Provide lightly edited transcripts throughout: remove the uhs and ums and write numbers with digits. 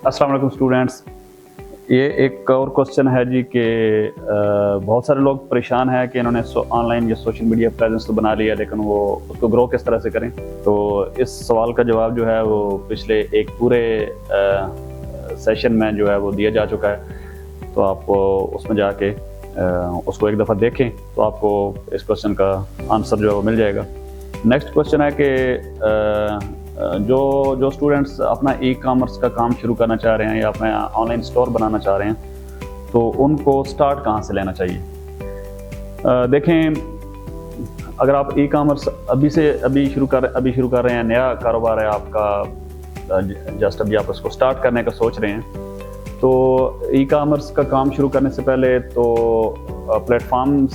अस्सलाम वालेकुम स्टूडेंट्स। ये एक और क्वेश्चन है जी कि बहुत सारे लोग परेशान हैं कि इन्होंने ऑनलाइन या सोशल मीडिया प्रेजेंस तो बना लिया, लेकिन वो उसको ग्रो किस तरह से करें। तो इस सवाल का जवाब जो है वो पिछले एक पूरे सेशन में जो है वो दिया जा चुका है। तो आप उसमें जाके उसको एक दफ़ा देखें तो आपको इस क्वेश्चन का आंसर जो है वो मिल जाएगा। नेक्स्ट क्वेश्चन है कि जो स्टूडेंट्स अपना ई कॉमर्स का काम शुरू करना चाह रहे हैं या अपना ऑनलाइन स्टोर बनाना चाह रहे हैं, तो उनको स्टार्ट कहाँ से लेना चाहिए। देखें, अगर आप ई कॉमर्स अभी शुरू कर रहे हैं, नया कारोबार है आपका, जस्ट अभी आप उसको स्टार्ट करने का सोच रहे हैं, तो ई कॉमर्स का काम शुरू करने से पहले तो प्लेटफॉर्म्स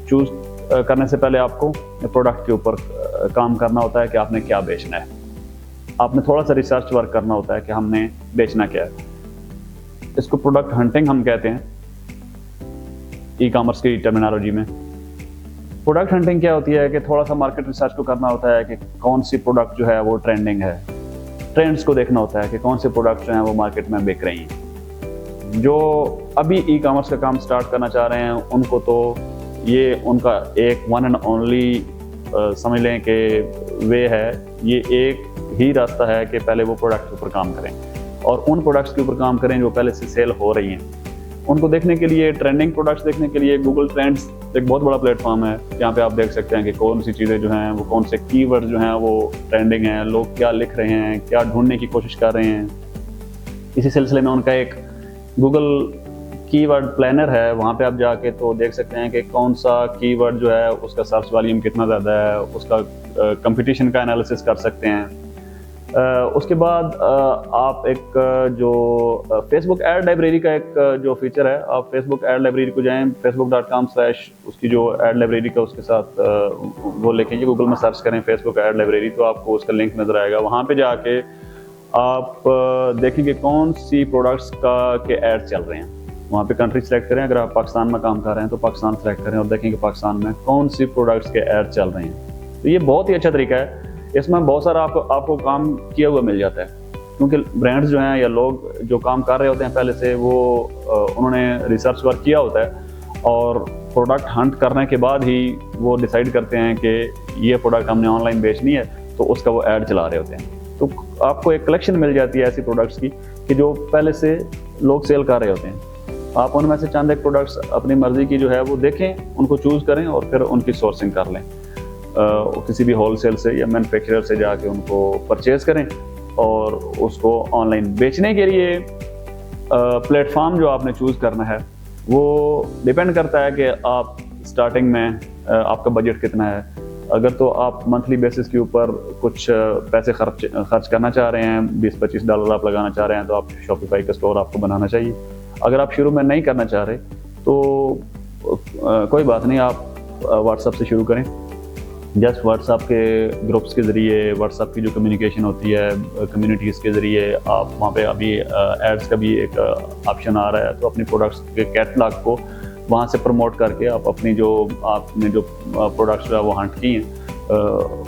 चूज़ करने से पहले आपको प्रोडक्ट के ऊपर काम करना होता है कि आपने क्या बेचना है। आपने थोड़ा सा रिसर्च वर्क करना होता है कि हमने बेचना क्या है। इसको प्रोडक्ट हंटिंग हम कहते हैं ई कॉमर्स की टर्मिनोलॉजी में। प्रोडक्ट हंटिंग क्या होती है कि थोड़ा सा मार्केट रिसर्च को करना होता है कि कौन सी प्रोडक्ट जो है वो ट्रेंडिंग है, ट्रेंड्स को देखना होता है कि कौन से प्रोडक्ट जो हैं वो मार्केट में बिक रही हैं। जो अभी ई कॉमर्स का काम स्टार्ट करना चाह रहे हैं उनको तो ये उनका एक वन एंड ओनली समझ लें कि वे है, ये एक ही रास्ता है कि पहले वो प्रोडक्ट के ऊपर काम करें और उन प्रोडक्ट्स के ऊपर काम करें जो पहले से सेल हो रही हैं। उनको देखने के लिए, ट्रेंडिंग प्रोडक्ट्स देखने के लिए गूगल ट्रेंड्स एक बहुत बड़ा प्लेटफॉर्म है। यहाँ पे आप देख सकते हैं कि कौन सी चीज़ें जो हैं वो, कौन से कीवर्ड जो हैं वो ट्रेंडिंग हैं, लोग क्या लिख रहे हैं, क्या ढूंढने की कोशिश कर रहे हैं। इसी सिलसिले में उनका एक गूगल कीवर्ड प्लानर है, वहाँ पे आप जाके तो देख सकते हैं कि कौन सा कीवर्ड जो है उसका सर्च वॉल्यूम कितना ज़्यादा है, उसका कंपटीशन का एनालिसिस कर सकते हैं। उसके बाद आप एक जो फेसबुक ऐड लाइब्रेरी का एक जो फीचर है, आप फेसबुक ऐड लाइब्रेरी को जाएं, facebook.com/ उसकी जो ऐड लाइब्रेरी का उसके साथ वो लेके गूगल में सर्च करें फेसबुक ऐड लाइब्रेरी, तो आपको उसका लिंक नज़र आएगा। वहाँ पे जाके आप देखेंगे कौन सी प्रोडक्ट्स के ऐड चल रहे हैं। वहाँ पे कंट्री सेलेक्ट करें, अगर आप पाकिस्तान में काम कर रहे हैं तो पाकिस्तान सेलेक्ट करें और देखें कि पाकिस्तान में कौन सी प्रोडक्ट्स के ऐड चल रहे हैं। तो ये बहुत ही अच्छा तरीका है, इसमें बहुत सारा आपको काम किया हुआ मिल जाता है, क्योंकि ब्रांड्स जो हैं या लोग जो काम कर रहे होते हैं पहले से, वो उन्होंने रिसर्च वर्क किया होता है और प्रोडक्ट हंट करने के बाद ही वो डिसाइड करते हैं कि ये प्रोडक्ट हमने ऑनलाइन बेचनी है, तो उसका वो ऐड चला रहे होते हैं। तो आपको एक कलेक्शन मिल जाती है ऐसी प्रोडक्ट्स की कि जो पहले से लोग सेल कर रहे होते हैं। आप उनमें से चंद एक प्रोडक्ट्स अपनी मर्ज़ी की जो है वो देखें, उनको चूज़ करें और फिर उनकी सोर्सिंग कर लें। किसी भी होलसेल से या मैन्युफैक्चरर से जाके उनको परचेज़ करें और उसको ऑनलाइन बेचने के लिए प्लेटफॉर्म जो आपने चूज़ करना है वो डिपेंड करता है कि आप स्टार्टिंग में आपका बजट कितना है। अगर तो आप मंथली बेसिस के ऊपर कुछ पैसे खर्च करना चाह रहे हैं, $20-25 आप लगाना चाह रहे हैं, तो आप शॉपिफाई का स्टोर आपको बनाना चाहिए। अगर आप शुरू में नहीं करना चाह रहे तो कोई बात नहीं, आप व्हाट्सएप से शुरू करें। जस्ट व्हाट्सएप के ग्रुप्स के ज़रिए, व्हाट्सएप की जो कम्युनिकेशन होती है कम्युनिटीज़ के ज़रिए, आप वहाँ पे अभी एड्स का भी एक ऑप्शन आ रहा है, तो अपनी प्रोडक्ट्स के कैटलॉग को वहाँ से प्रमोट करके आप आपने जो प्रोडक्ट्स जो है वो हंट की हैं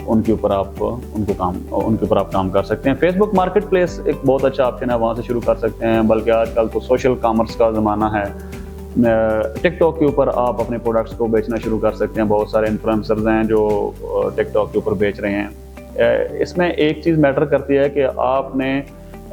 उनके ऊपर आप काम कर सकते हैं। फेसबुक मार्केट प्लेस एक बहुत अच्छा ऑप्शन है, वहाँ से शुरू कर सकते हैं। बल्कि आजकल तो सोशल कॉमर्स का ज़माना है, टिकटॉक के ऊपर आप अपने प्रोडक्ट्स को बेचना शुरू कर सकते हैं। बहुत सारे इन्फ्लुएंसर्स हैं जो टिकटॉक के ऊपर बेच रहे हैं। इसमें एक चीज़ मैटर करती है कि आपने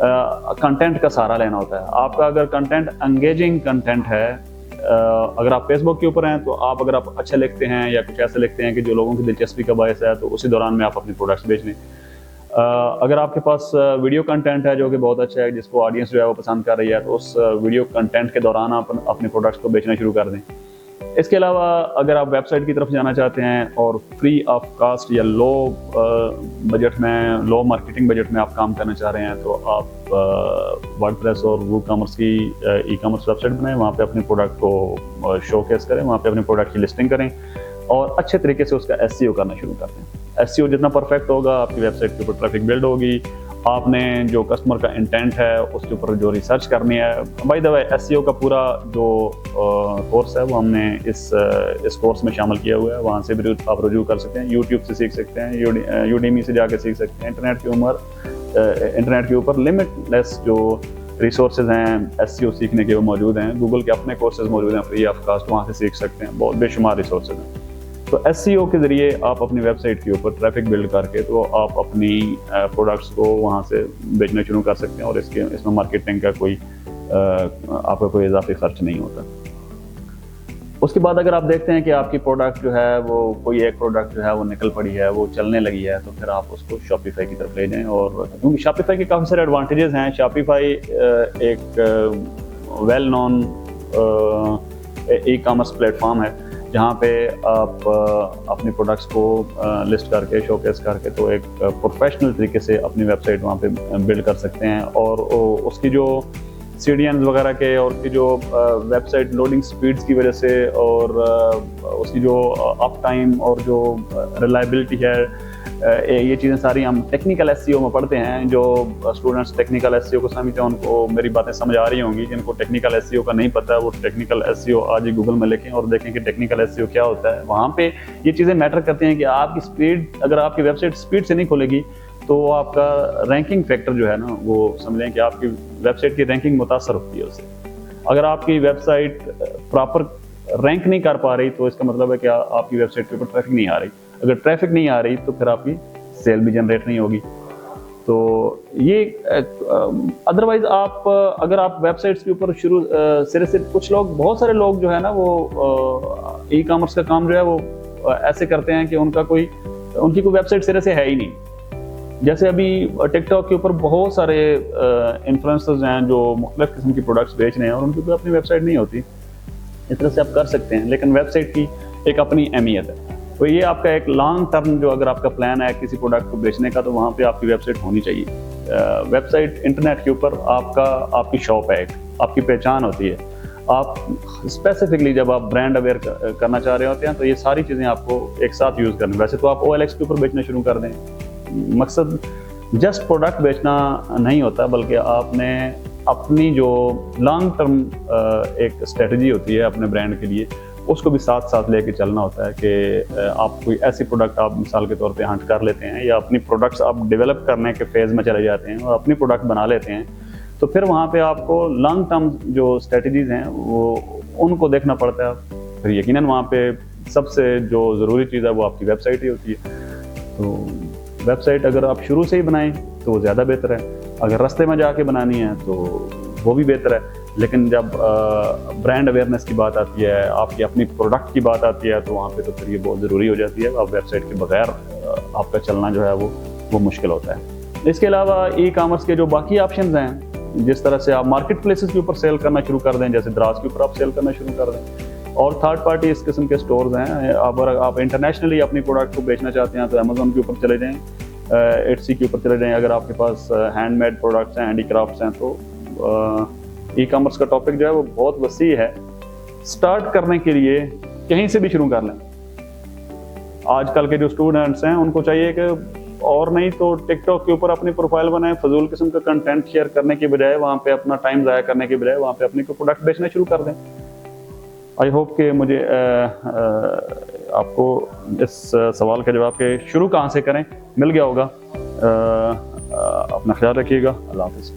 कंटेंट का सहारा लेना होता है। आपका अगर कंटेंट एंगेजिंग कंटेंट है, अगर आप फेसबुक के ऊपर हैं तो अगर आप अच्छा लिखते हैं या कुछ ऐसा लिखते हैं कि जो लोगों की दिलचस्पी का बायस है, तो उसी दौरान में आप अपने प्रोडक्ट्स बेच लें। अगर आपके पास वीडियो कंटेंट है जो कि बहुत अच्छा है, जिसको ऑडियंस जो है वो पसंद कर रही है, तो उस वीडियो कंटेंट के दौरान आप अपने प्रोडक्ट्स को बेचना शुरू कर दें। इसके अलावा अगर आप वेबसाइट की तरफ जाना चाहते हैं और फ्री ऑफ कास्ट या लो बजट में, लो मार्केटिंग बजट में आप काम करना चाह रहे हैं, तो आप वर्डप्रेस और वूकॉमर्स की ई कॉमर्स वेबसाइट बनाएं। वहाँ पे अपने प्रोडक्ट को शोकेस करें, वहाँ पे अपने प्रोडक्ट की लिस्टिंग करें और अच्छे तरीके से उसका एसईओ करना शुरू करते हैं। एसईओ जितना परफेक्ट होगा, आपकी वेबसाइट के ऊपर ट्रैफिक बिल्ड होगी। आपने जो कस्टमर का इंटेंट है उसके ऊपर जो रिसर्च करनी है। बाय द वे, एसईओ का पूरा जो कोर्स है वो हमने इस कोर्स में शामिल किया हुआ है, वहाँ से भी आप रुजू कर सकते हैं। यूट्यूब से सीख सकते हैं, यूडीमी से जाके सीख सकते हैं। इंटरनेट की उम्र انٹرنیٹ کے اوپر لمٹ لیس جو ریسورسز ہیں SEO سیکھنے کے وہ موجود ہیں. گوگل کے اپنے کورسز موجود ہیں فری آف کاسٹ, وہاں سے سیکھ سکتے ہیں, بہت بے شمار ریسورسز ہیں. تو SEO کے ذریعے آپ اپنی ویب سائٹ کے اوپر ٹریفک بلڈ کر کے تو آپ اپنی پروڈکٹس کو وہاں سے بیچنا شروع کر سکتے ہیں, اور اس میں مارکیٹنگ کا کوئی آپ کا کوئی اضافی خرچ نہیں ہوتا. اس کے بعد اگر آپ دیکھتے ہیں کہ آپ کی پروڈکٹ جو ہے وہ کوئی ایک پروڈکٹ جو ہے وہ نکل پڑی ہے, وہ چلنے لگی ہے, تو پھر آپ اس کو شاپیفائی کی طرف لے جائیں. اور کیونکہ شاپیفائی کے کافی سارے ایڈوانٹیجز ہیں. شاپیفائی ایک well known e commerce platform ہے جہاں پہ آپ اپنی پروڈکٹس کو لسٹ کر کے شوکیس کر کے تو ایک پروفیشنل طریقے سے اپنی ویب سائٹ وہاں پہ بلڈ کر سکتے ہیں. اور اس کی جو CDNs وغیرہ کے اور کی جو ویب سائٹ لوڈنگ سپیڈز کی وجہ سے اور اس کی جو اپ ٹائم اور جو ریلائبلٹی ہے, یہ چیزیں ساری ہم ٹیکنیکل SEO میں پڑھتے ہیں. جو اسٹوڈنٹس ٹیکنیکل SEO کو سمجھتے ہیں ان کو میری باتیں سمجھ آ رہی ہوں گی. جن کو ٹیکنیکل SEO کا نہیں پتہ وہ ٹیکنیکل SEO آج ہی گوگل میں لکھیں اور دیکھیں کہ ٹیکنیکل SEO کیا ہوتا ہے. وہاں پہ یہ چیزیں میٹر کرتی ہیں کہ آپ کی سپیڈ, اگر آپ کی ویب سائٹ سپیڈ سے نہیں کھلے گی تو آپ کا رینکنگ فیکٹر جو ہے نا وہ سمجھیں کہ آپ کی ویب سائٹ کی رینکنگ متاثر ہوتی ہے اس سے. اگر آپ کی ویب سائٹ پراپر رینک نہیں کر پا رہی تو اس کا مطلب ہے کہ آپ کی ویب سائٹ کے اوپر ٹریفک نہیں آ رہی. اگر ٹریفک نہیں آ رہی تو پھر آپ کی سیل بھی جنریٹ نہیں ہوگی. تو یہ ادروائز آپ اگر آپ ویب سائٹس کے اوپر شروع سرے سے کچھ لوگ, بہت سارے لوگ جو ہے نا وہ ای کامرس کا کام جو ہے وہ ایسے کرتے ہیں کہ ان کی کوئی ویب سائٹ سرے سے ہے ہی نہیں. جیسے ابھی ٹک ٹاک کے اوپر بہت سارے انفلوئنسرز ہیں جو مختلف قسم کی پروڈکٹس بیچ رہے ہیں اور ان کی کوئی اپنی ویب سائٹ نہیں ہوتی. اس طرح سے آپ کر سکتے ہیں, لیکن ویب سائٹ کی ایک اپنی اہمیت ہے. تو یہ آپ کا ایک لانگ ٹرم جو اگر آپ کا پلان ہے کسی پروڈکٹ کو بیچنے کا تو وہاں پہ آپ کی ویب سائٹ ہونی چاہیے. ویب سائٹ انٹرنیٹ کے اوپر آپ کی شاپ ہے, ایک آپ کی پہچان ہوتی ہے. آپ اسپیسیفکلی جب آپ برانڈ اویئر کرنا چاہ رہے ہوتے ہیں تو یہ ساری چیزیں آپ کو ایک ساتھ یوز کرنی. ویسے تو آپ OLX کے اوپر بیچنا شروع کر دیں. مقصد جسٹ پروڈکٹ بیچنا نہیں ہوتا, بلکہ آپ نے اپنی جو لانگ ٹرم ایک اسٹریٹجی ہوتی ہے اپنے برانڈ کے لیے اس کو بھی ساتھ ساتھ لے کے چلنا ہوتا ہے. کہ آپ کوئی ایسی پروڈکٹ آپ مثال کے طور پہ ہنٹ کر لیتے ہیں یا اپنی پروڈکٹس آپ ڈیولپ کرنے کے فیز میں چلے جاتے ہیں اور اپنی پروڈکٹ بنا لیتے ہیں, تو پھر وہاں پہ آپ کو لانگ ٹرم جو اسٹریٹجیز ہیں وہ ان کو دیکھنا پڑتا ہے. پھر یقیناً وہاں پہ سب سے جو ضروری چیز ہے وہ آپ کی ویب سائٹ ہی ہوتی ہے. تو ویب سائٹ اگر آپ شروع سے ہی بنائیں تو وہ زیادہ بہتر ہے. اگر رستے میں جا کے بنانی ہے تو وہ بھی بہتر ہے. لیکن جب برانڈ اویئرنیس کی بات آتی ہے, آپ کی اپنی پروڈکٹ کی بات آتی ہے, تو وہاں پہ تو پھر یہ بہت ضروری ہو جاتی ہے. آپ ویب سائٹ کے بغیر آپ کا چلنا جو ہے وہ مشکل ہوتا ہے. اس کے علاوہ ای کامرس کے جو باقی آپشنز ہیں, جس طرح سے آپ مارکیٹ پلیسز کے اوپر سیل کرنا شروع کر دیں, جیسے دراز کے اوپر آپ سیل کرنا شروع کر دیں, اور تھرڈ پارٹی اس قسم کے سٹورز ہیں. آپ انٹرنیشنلی اپنی پروڈکٹ کو بیچنا چاہتے ہیں تو امیزون کے اوپر چلے جائیں, ایٹسی کے اوپر چلے جائیں. اگر آپ کے پاس ہینڈ میڈ پروڈکٹس ہیں, ہینڈی کرافٹس ہیں, تو ای کامرس کا ٹاپک جو ہے وہ بہت وسیع ہے. سٹارٹ کرنے کے لیے کہیں سے بھی شروع کر لیں. آج کل کے جو اسٹوڈنٹس ہیں ان کو چاہیے کہ اور نہیں تو ٹک ٹاک کے اوپر اپنی پروفائل بنائیں, فضول قسم کا کنٹینٹ شیئر کرنے کے بجائے, وہاں پہ اپنا ٹائم ضائع کرنے کے بجائے وہاں پہ اپنی کوئی پروڈکٹ بیچنا شروع کر دیں. آئی ہوپ کہ مجھے آپ کو اس سوال کا جواب کہ شروع کہاں سے کریں مل گیا ہوگا. اپنا خیال رکھیے گا. اللہ حافظ.